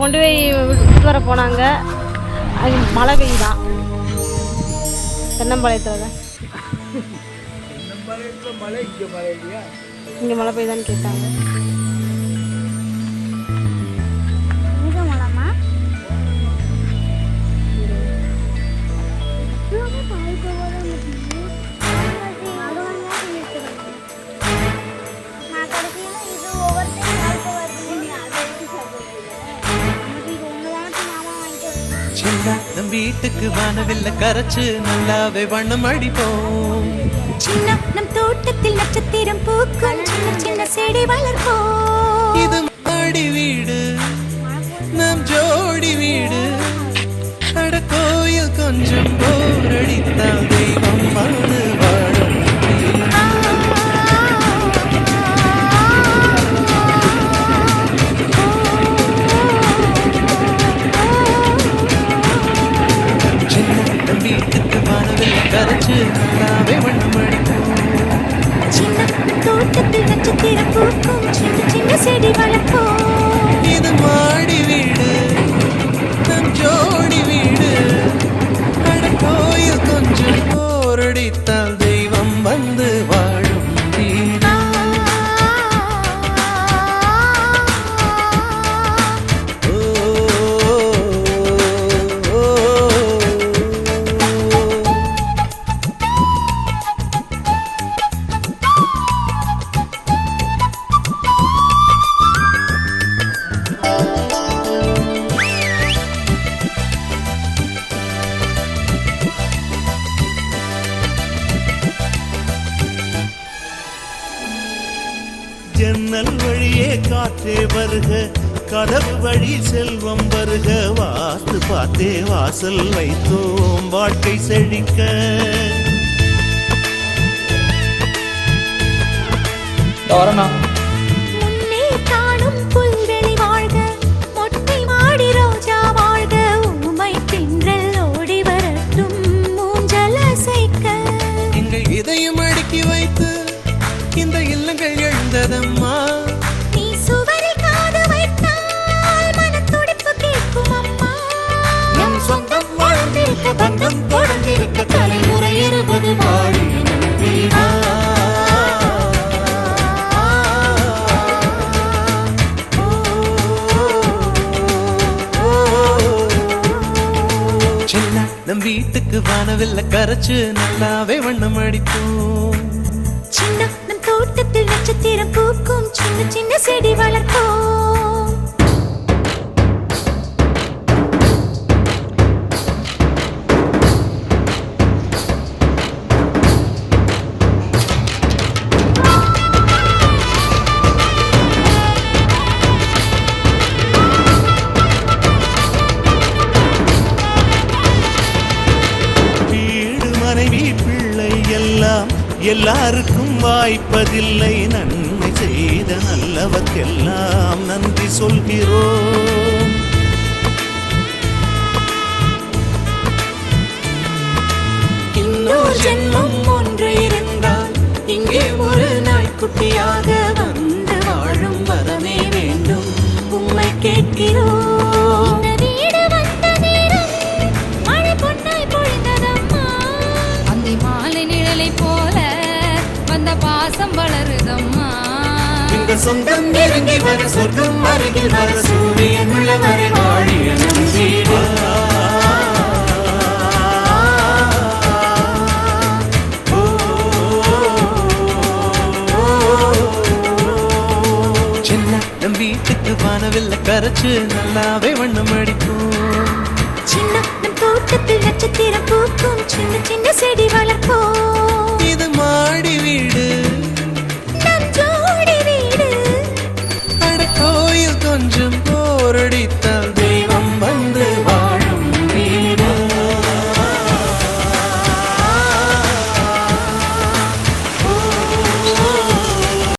கொண்டு போய் விட்டு வர போனாங்க. அது மழை பெய்யுதான் தென்னம்பாளையத்தில் தான். இங்கே மழை பெய்யுதான்னு கேட்டாங்க. நம் வீட்டுக்கு வானவில்லை கரைச்சு நல்லாவே வண்ணம் அடிப்போம். சின்ன நம் தோட்டத்தில் நட்சத்திரம் பூக்கும், சின்ன சின்ன செடி வளர்ப்போம். இது மாடி வீடு, நம் ஜோடி வீடு. அட கோயில் கொஞ்சம் போரடித்தால் தெய்வம் வந்து வாழும். வீட்டுக்கு வானவில்லை கரைச்சு நல்லாவே வண்ணம் அடிப்போம். சின்ன தோட்டத்தில் நட்சத்திரம் பூக்கும், சின்ன சின்ன செடி வளர்ப்போம். இது மாடி வீடு, நம் ஜோடி வீடு. அட கோயில் கொஞ்சம் போரடித்தால் தெய்வம் வந்து வாழும் வீடு. ஜன்னல் வழியே காற்றே வருக, கதவு வழி செல்வம் வருக. வாஸ்து பார்த்தே வாசல் வைத்தோம் வாழ்க்கை செழிக்க. முன்னே காணும் புல்வெளி வாழ்க, மொட்டை மாடி ரோஜா வாழ்க. ஊமை தின்றல் ஓடி வரட்டும் மூஞ்சல் அசைக்க. இங்க இதையும் அடுக்கி வைத்து இந்த இல்லங்கள் எழுந்ததம்மா. நீ சுவரில் காது வைத்தால் மனத்துடிப்பு கேட்கும் அம்மா. நம் சொந்தம் வாழ்ந்திருக்க, பந்தம் தொடர்ந்திருக்க, தலைமுறை 20 வாழிய நம்பிவா. சின்ன நம் வீட்டுக்கு வானவில்லை கரைச்சு நல்லாவே வண்ணம் அடிப்போம். சின்ன நம் தோட்டத்தில் நட்சத்திரம் பூக்கும், சின்ன சின்ன செடி வளர்ப்போம். வீடு மனைவி பிள்ளை எல்லாம் எல்லாருக்கும் வாய்ப்பதில்லை. நன்மை செய்த நல்லவர்க்கெல்லாம் நன்றி சொல்கிறோம். இன்னொரு ஜென்மம் ஒன்று இருந்தால் இங்கே ஒரு நாய்க்குட்டியாக வந்து வாழும் வரமே வேண்டும். உம்மை கேட்கிறோம். இந்த வீடு வந்த நேரம் மழை பொன்னாய் பொழிந்ததம்மா. அந்த மாலை நிழலை போல வந்த பாசம் வளருதம்மா. இந்த சொந்தம் நெருங்கி வர, சொர்க்கம் அருகில் வர, சூரியன் உள்ளவரை வாழிய நம்பிவா. சின்ன நம் வீட்டுக்கு வானவில்லை கரைச்சு நல்லாவே வண்ணம் அடிப்போம். சின்ன நம் தோட்டத்தில் நட்சத்திரம் பூக்கும், சின்ன சின்ன செடி வளர்ப்போம். இது மாடி வீடு, நம் ஜோடி வீடு. அட கோயில் கொஞ்சம் போரடித்தால்